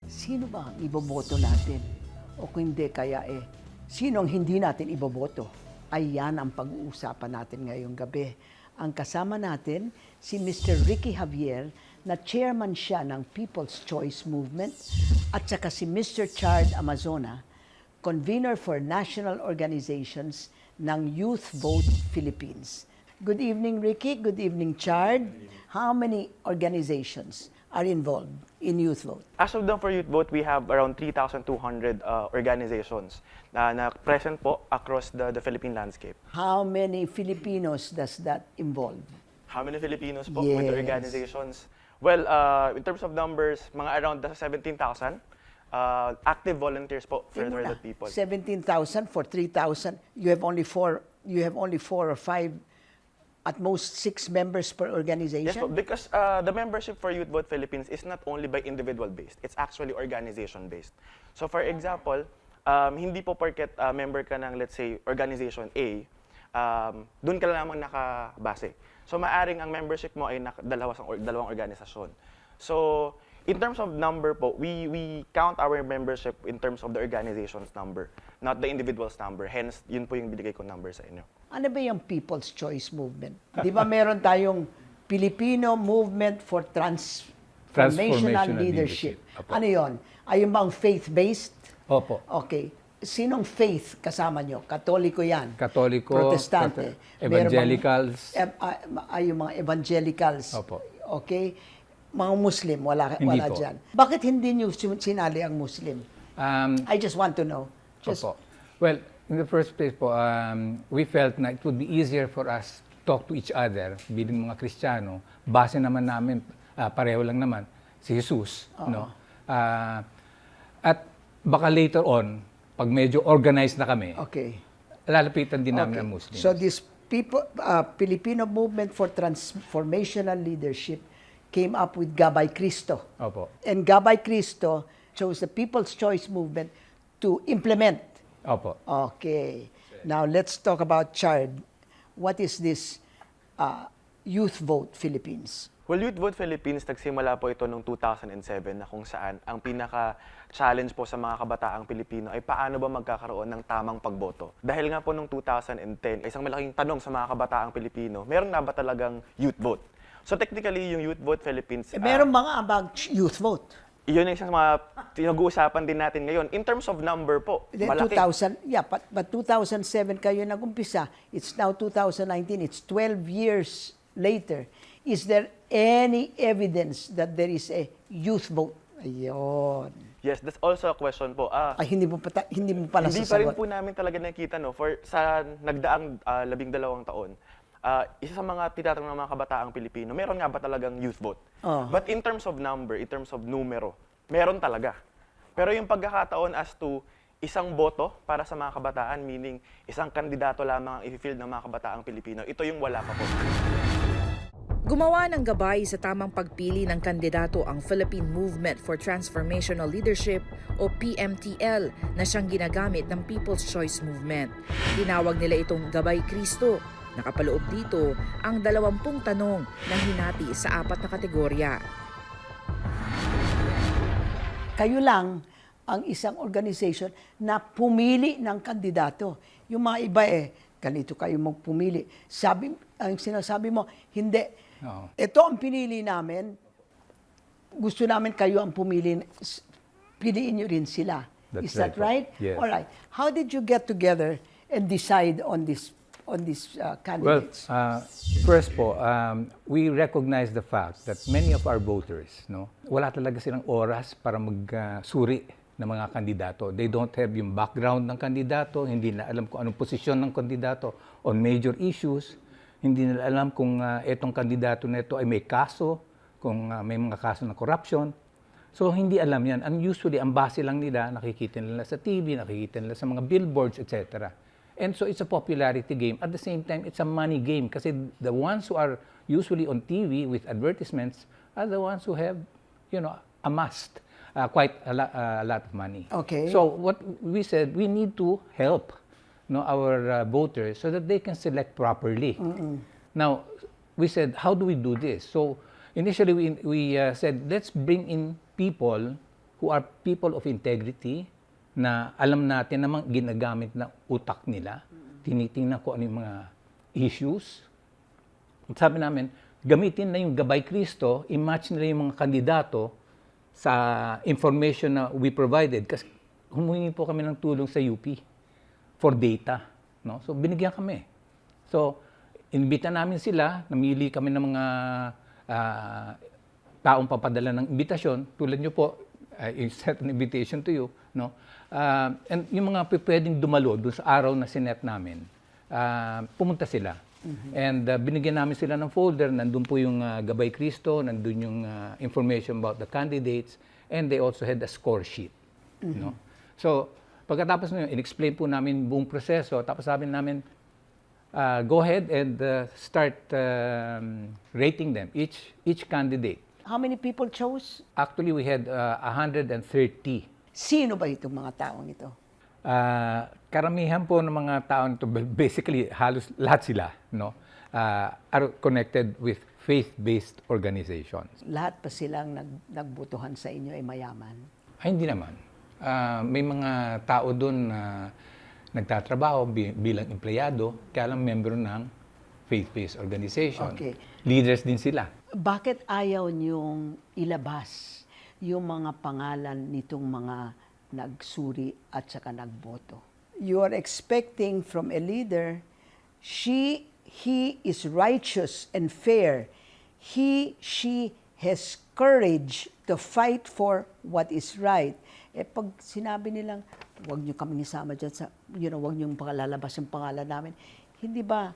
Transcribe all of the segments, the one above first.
Sino ba ang iboboto natin? O kung hindi, kaya sino ang hindi natin iboboto? Ayan ang pag-uusapan natin ngayong gabi. Ang kasama natin, si Mr. Ricky Javier, na chairman siya ng People's Choice Movement, at saka si Mr. Chard Amazona, convener for national organizations ng Youth Vote Philippines. Good evening, Ricky. Good evening, Chard. How many organizations are involved in Youth Vote? As of now for Youth Vote, we have around 3,200 organizations na present po across the Philippine landscape. How many Filipinos does that involve? How many Filipinos po with the Yes. organizations? Well, in terms of numbers, mga around 17,000 active volunteers po for the people. 17,000 for 3,000. You have only four or five, at most 6 members per organization? Yes po, because the membership for Youth Vote Philippines is not only by individual-based, it's actually organization-based. So for example, hindi po porket member ka ng, let's say, organization A, dun ka lamang nakabase. So maaring ang membership mo ay dalawang organisasyon. So in terms of number po, we count our membership in terms of the organization's number, not the individual's number. Hence, yun po yung binigay ko number sa inyo. Ano ba yung People's Choice Movement? Di ba meron tayong Filipino Movement for Transformational Leadership? Opo. Ano yon? Ayun ba ang faith-based? Opo. Okay. Sinong faith kasama nyo? Katoliko yan? Katoliko, Protestante? evangelicals. Yung mga evangelicals? Opo. Okay. Mga Muslim, wala Hindi po. dyan. Bakit hindi nyo sinali ang Muslim? I just want to know. Just, Opo. Well, in the first place po, we felt na it would be easier for us to talk to each other bilang mga Kristiyano. Base naman namin, pareho lang naman, si Jesus. No? At baka later on, pag medyo organized na kami, okay. lalapitan din namin Okay. ang Muslims. So this Filipino Movement for Transformational Leadership came up with Gabay Cristo. Opo. And Gabay Cristo chose the People's Choice Movement to implement. Opo. Okay. Now let's talk about Chard. What is this Youth Vote Philippines? Well, Youth Vote Philippines, nagsimula po ito noong 2007 na kung saan ang pinaka-challenge po sa mga kabataang Pilipino ay paano ba magkakaroon ng tamang pagboto. Dahil nga po noong 2010, isang malaking tanong sa mga kabataang Pilipino, meron na ba talagang youth vote? So technically, yung Youth Vote Philippines... Meron mga about youth vote. Yun yung isang mga pinag-uusapan din natin ngayon. In terms of number po, Then malaki. 2007 kayo nag-umpisa. It's now 2019. It's 12 years later. Is there any evidence that there is a youth vote? Ayun. Yes, that's also a question po. Ay, hindi mo pala Hindi pa rin sasagot. po namin talaga nakita, no? Sa nagdaang 12 taon, isa sa mga tinatanong ng mga kabataang Pilipino, meron nga ba talagang youth vote? Oh. But in terms of number, in terms of numero, meron talaga. Pero yung pagkakataon as to isang boto para sa mga kabataan, meaning isang kandidato lamang ang i-field ng mga kabataang Pilipino, ito yung wala pa po. Gumawa ng gabay sa tamang pagpili ng kandidato ang Philippine Movement for Transformational Leadership o PMTL na siyang ginagamit ng People's Choice Movement. Tinawag nila itong Gabay Cristo. Nakapaloob dito ang 20 tanong na hinati sa 4 na kategorya. Kayo lang ang isang organization na pumili ng kandidato. Yung mga iba ganito kayo magpumili. Ang sinasabi mo, hindi. Oo. Ito ang pinili namin. Gusto namin kayo ang pumili. Piliin nyo rin sila. That's Is that right? right. Yes. All right. How did you get together and decide on these Well, candidates? first po, we recognize the fact that many of our voters, wala talaga silang oras para magsuri ng mga kandidato. They don't have yung background ng kandidato, hindi na alam kung anong posisyon ng kandidato on major issues, hindi nila alam kung itong kandidato na ito ay may kaso, kung may mga kaso ng corruption. So hindi alam yan. And usually, ang base lang nila, nakikita nila sa TV, nakikita nila sa mga billboards, etc. And so it's a popularity game. At the same time, it's a money game kasi the ones who are usually on TV with advertisements are the ones who have, amassed quite a lot of money. Okay. So what we said, we need to help our voters so that they can select properly. Now, we said, how do we do this? So initially, we said, let's bring in people who are people of integrity na alam natin namang ginagamit na utak nila. Tinitingnan ko ano yung mga issues. At sabi namin, gamitin na yung Gabay Cristo, i-match nila yung mga kandidato sa information na we provided. Kasi humingi po kami ng tulong sa UP for data. No? So, binigyan kami. So, inbita namin sila, namili kami ng mga taong papadala ng imbitasyon. Tulad nyo po, I sent an invitation to you. No? And yung mga pwedeng dumalo doon sa araw na sinet namin, pumunta sila. And binigyan namin sila ng folder, nandun po yung Gabay Cristo, nandun yung information about the candidates, and they also had a score sheet. No? So, pagkatapos nyo, in-explain po namin buong proseso, tapos sabi namin, go ahead and start rating them, each candidate. How many people chose? Actually, we had 130. Sino ba itong mga taong ito? Karamihan po ng mga tao nito, basically halos lahat sila, no, are connected with faith-based organizations. Lahat pa silang nagbutuhan sa inyo ay mayaman? Ay, hindi naman. May mga tao doon na nagtatrabaho bilang empleyado, kaya lang member ng faith-based organization. Okay. Leaders din sila. Bakit ayaw niyong ilabas yung mga pangalan nitong mga nagsuri at saka nagboto? You are expecting from a leader, he is righteous and fair. She has courage to fight for what is right. Pag sinabi nilang, huwag niyo kaming isama dyan sa, huwag niyo lalabas yung pangalan namin, hindi ba,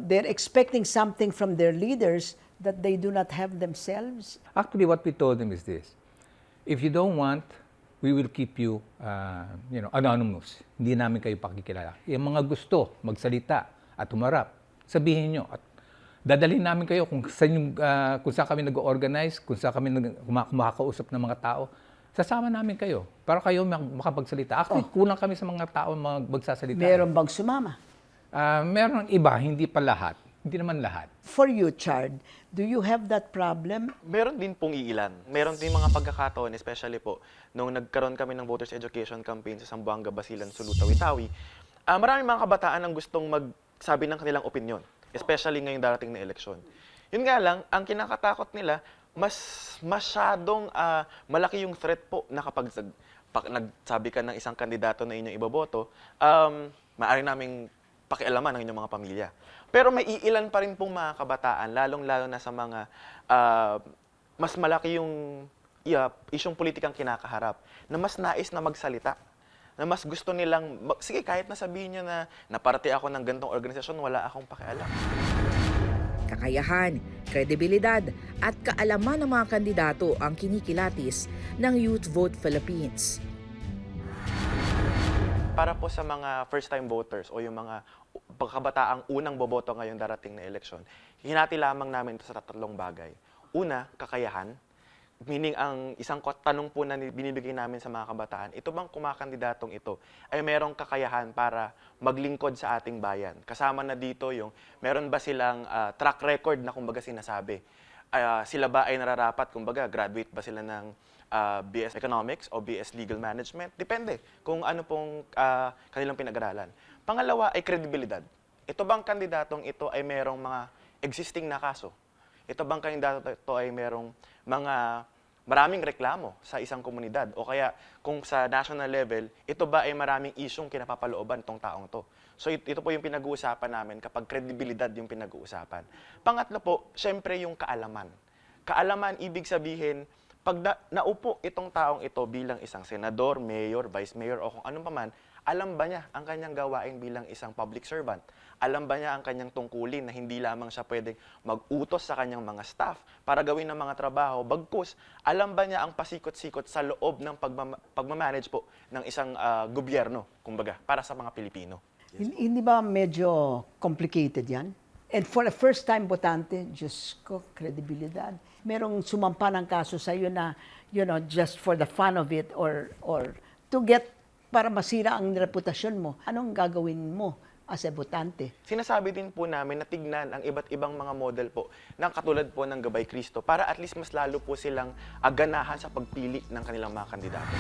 they're expecting something from their leaders that they do not have themselves? Actually, what we told them is this: if you don't want, we will keep you, anonymous. Hindi namin kayo pakikilala. Yung mga gusto magsalita at humarap, sabihin nyo. At dadalhin namin kayo kung saan kami nag-organize, kung saan kami kumakausap ng mga tao. Sasama namin kayo para kayo makapagsalita. Actually, kulang kami sa mga tao magsasalita. Meron bang sumama? Meron iba, hindi pa lahat. Hindi naman lahat. For you, Chard, do you have that problem? Meron din pong iilan. Meron din mga pagkakataon, especially po, nung nagkaroon kami ng voters education campaign sa Zamboanga, Basilan, Sulu, Tawi-Tawi, maraming mga kabataan ang gustong magsabi ng kanilang opinion, especially ngayong darating na eleksyon. Yun nga lang, ang kinakatakot nila, mas masyadong malaki yung threat po na kapag nagsabi ka ng isang kandidato na inyong iboboto, maaari naming pakialaman ng inyong mga pamilya. Pero may iilan pa rin pong mga kabataan, lalong-lalo na sa mga mas malaki yung isyong politikang kinakaharap, na mas nais na magsalita, na mas gusto nilang, sige, kahit nasabihin nyo na naparte ako ng ganitong organisasyon, wala akong pakialam. Kakayahan, kredibilidad at kaalaman ng mga kandidato ang kinikilatis ng Youth Vote Philippines. Para po sa mga first-time voters o yung mga pagkabataang unang boboto ngayong darating na eleksyon, hinati lamang namin ito sa tatlong bagay. Una, kakayahan. Meaning, ang isang tanong po na binibigay namin sa mga kabataan, ito bang kumakandidatong ito ay merong kakayahan para maglingkod sa ating bayan? Kasama na dito yung, meron ba silang track record na kumbaga sinasabi? Sila ba ay nararapat, kumbaga, graduate ba sila ng BS Economics o BS Legal Management? Depende kung ano pong kanilang pinag-aralan. Pangalawa ay kredibilidad. Ito bang kandidatong ito ay merong mga existing na kaso? Ito bang kandidato ito ay merong maraming reklamo sa isang komunidad? O kaya kung sa national level, ito ba ay maraming isyong kinapapalooban itong taong to? So ito po yung pinag-uusapan namin kapag kredibilidad yung pinag-uusapan. Pangatlo po, syempre yung kaalaman. Kaalaman, ibig sabihin, pag naupo itong taong ito bilang isang senador, mayor, vice mayor, o kung anong paman, alam ba niya ang kanyang gawain bilang isang public servant? Alam ba niya ang kanyang tungkulin na hindi lamang siya pwedeng mag-utos sa kanyang mga staff para gawin ng mga trabaho? Bagkus, alam ba niya ang pasikot-sikot sa loob ng pagmamanage po ng isang gobyerno, kumbaga, para sa mga Pilipino? Hindi ba medyo complicated yan? And for a first-time botante, Diyos ko, kredibilidad. Merong sumampa ng kaso sa iyo na, just for the fun of it or to get, para masira ang reputasyon mo. Anong gagawin mo as a botante. Sinasabi din po namin na tignan ang iba't ibang mga model po ng katulad po ng Gabay Cristo para at least mas lalo po silang ganahan sa pagpili ng kanilang mga kandidato.